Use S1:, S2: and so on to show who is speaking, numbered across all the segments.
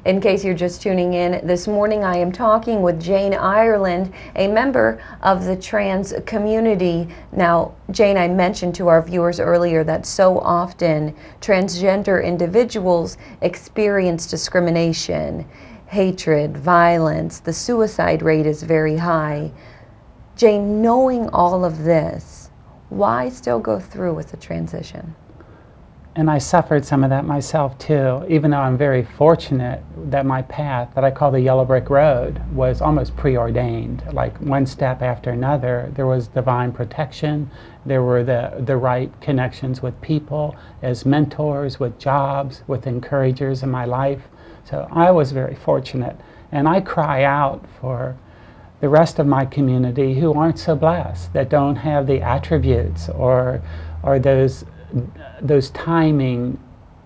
S1: In case you're just tuning in, this morning I am talking with Jane Ireland, a member of the trans community. Now, Jane, I mentioned to our viewers earlier that so often transgender individuals experience discrimination, hatred, violence. The suicide rate is very high. Jane, knowing all of this, why still go through with the transition?
S2: And I suffered some of that myself too, even though I'm very fortunate that my path, that I call the yellow brick road, was almost preordained. Like one step after another, there was divine protection, there were the right connections with people, as mentors, with jobs, with encouragers in my life. So I was very fortunate. And I cry out for the rest of my community who aren't so blessed, that don't have the attributes or those timing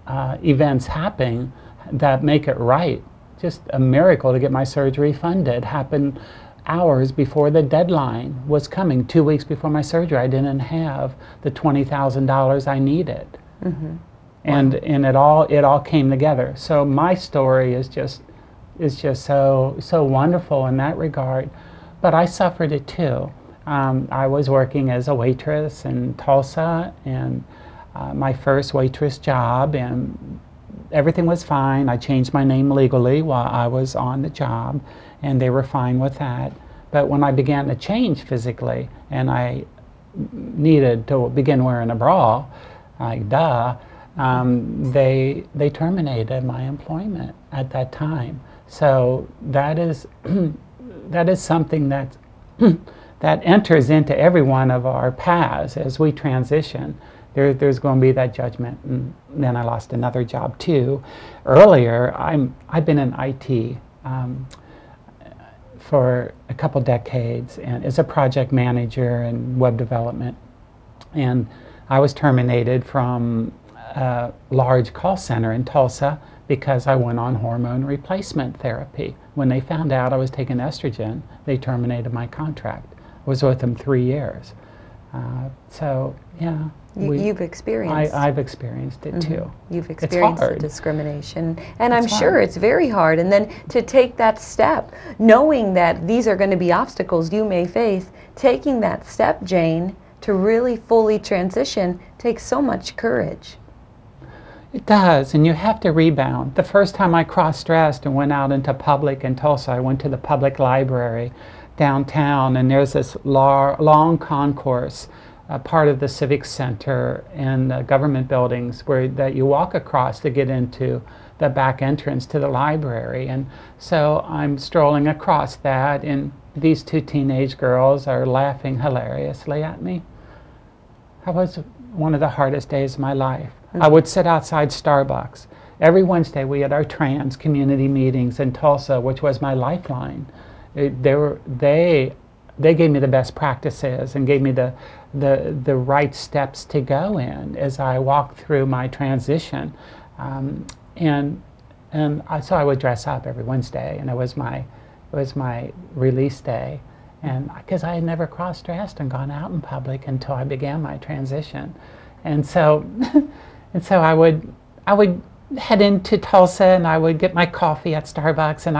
S2: events happening that make it right. Just a miracle to get my surgery funded. Happened hours before the deadline was coming. 2 weeks before my surgery, I didn't have the $20,000 I needed.
S1: Mm-hmm.
S2: And it all came together. So my story is just so wonderful in that regard. But I suffered it too. I was working as a waitress in Tulsa, and my first waitress job, and everything was fine. I changed my name legally while I was on the job, and they were fine with that. But when I began to change physically, and I needed to begin wearing a bra, like duh, they terminated my employment at that time. So that is that is something that that enters into every one of our paths as we transition. There's going to be that judgment. And then I lost another job too. Earlier, I've been in IT for a couple decades, and as a project manager in web development. And I was terminated from a large call center in Tulsa because I went on hormone replacement therapy. When they found out I was taking estrogen, they terminated my contract. I was with them 3 years. So yeah.
S1: You've experienced.
S2: I've experienced it too.
S1: You've experienced the
S2: hard.
S1: discrimination, and I'm sure it's very hard. And then to take that step, knowing that these are going to be obstacles you may face, taking that step, Jane, to really fully transition takes so much courage.
S2: It does, and you have to rebound. The first time I cross-dressed and went out into public in Tulsa, I went to the public library downtown, and there's this long concourse, part of the Civic Center and the government buildings that you walk across to get into the back entrance to the library. And so I'm strolling across that, and these two teenage girls are laughing hilariously at me. That was one of the hardest days of my life. I would sit outside Starbucks. Every Wednesday we had our trans community meetings in Tulsa, which was my lifeline. They gave me the best practices and gave me the right steps to go in as I walked through my transition. So I would dress up every Wednesday, and it was my release day. And because I had never cross-dressed and gone out in public until I began my transition. And so I would head into Tulsa, and I would get my coffee at Starbucks, and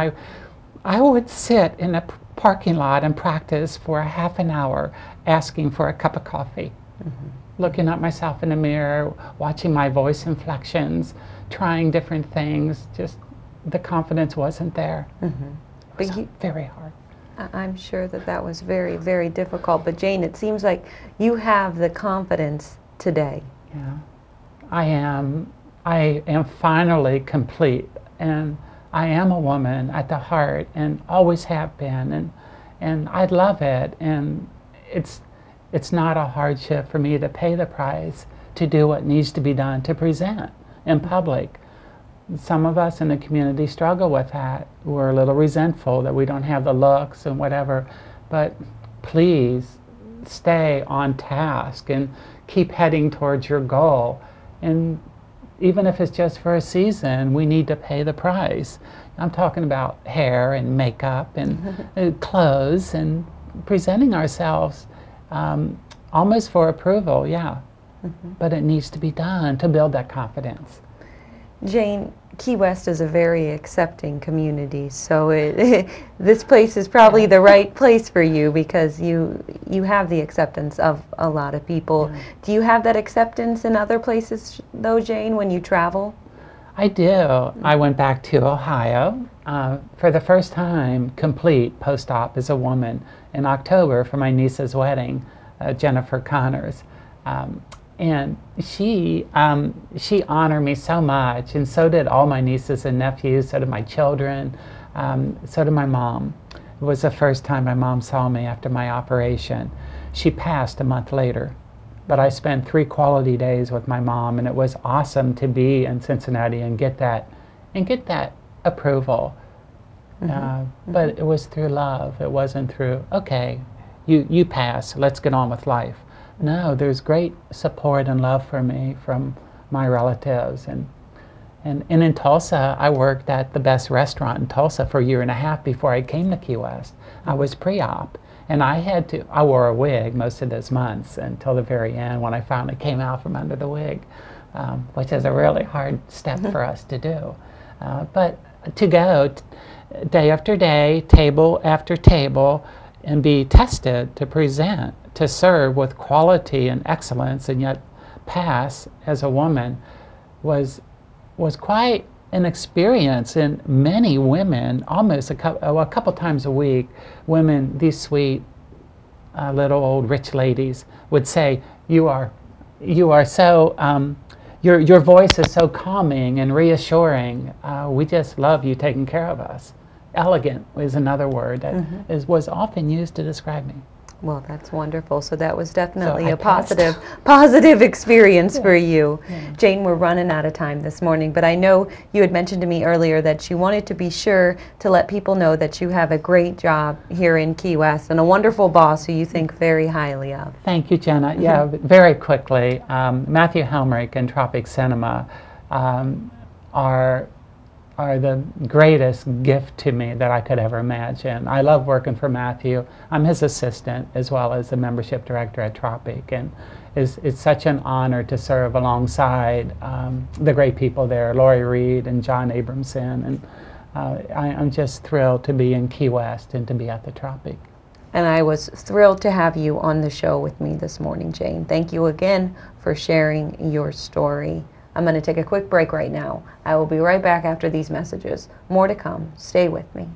S2: I would sit in a parking lot and practice for a half an hour asking for a cup of coffee, looking at myself in the mirror, watching my voice inflections, trying different things. Just the confidence wasn't there. It was very hard.
S1: I'm sure that was very, very difficult. But Jane, it seems like you have the confidence today.
S2: Yeah, I am finally complete, and I am a woman at the heart, and always have been, and I love it, and it's not a hardship for me to pay the price to do what needs to be done to present in public. Some of us in the community struggle with that. We're a little resentful that we don't have the looks and whatever, but please stay on task and keep heading towards your goal. And even if it's just for a season, we need to pay the price. I'm talking about hair and makeup and clothes and presenting ourselves almost for approval, yeah. But it needs to be done to build that confidence.
S1: Jane, Key West is a very accepting community, so this place is probably the right place for you because you have the acceptance of a lot of people.
S2: Yeah.
S1: Do you have that acceptance in other places, though, Jane, when you travel?
S2: I do. I went back to Ohio for the first time, complete post-op as a woman in October for my niece's wedding, Jennifer Connors. And she honored me so much, and so did all my nieces and nephews, so did my children, so did my mom. It was the first time my mom saw me after my operation. She passed a month later, but I spent 3 quality days with my mom, and it was awesome to be in Cincinnati and get that approval. But it was through love. It wasn't through, okay, you pass, let's get on with life. No, there's great support and love for me from my relatives. And in Tulsa, I worked at the best restaurant in Tulsa for a year and a half before I came to Key West. I was pre-op, and I wore a wig most of those months until the very end when I finally came out from under the wig, which is a really hard step for us to do. But to go day after day, table after table, and be tested to present, to serve with quality and excellence, and yet pass as a woman was quite an experience. And many women, almost a couple times a week, women, these sweet little old rich ladies, would say, you are so, your voice is so calming and reassuring. We just love you taking care of us. Elegant is another word that was often used to describe me.
S1: Well, that's wonderful. So that was definitely a positive experience for you. Yeah. Jane, we're running out of time this morning, but I know you had mentioned to me earlier that you wanted to be sure to let people know that you have a great job here in Key West and a wonderful boss who you think very highly of.
S2: Thank you, Jenna. Yeah, very quickly, Matthew Helmrich and Tropic Cinema are the greatest gift to me that I could ever imagine. I love working for Matthew. I'm his assistant as well as the membership director at Tropic, and it's such an honor to serve alongside the great people there, Lori Reed and John Abramson, and I'm just thrilled to be in Key West and to be at the Tropic.
S1: And I was thrilled to have you on the show with me this morning, Jane. Thank you again for sharing your story. I'm going to take a quick break right now. I will be right back after these messages. More to come. Stay with me.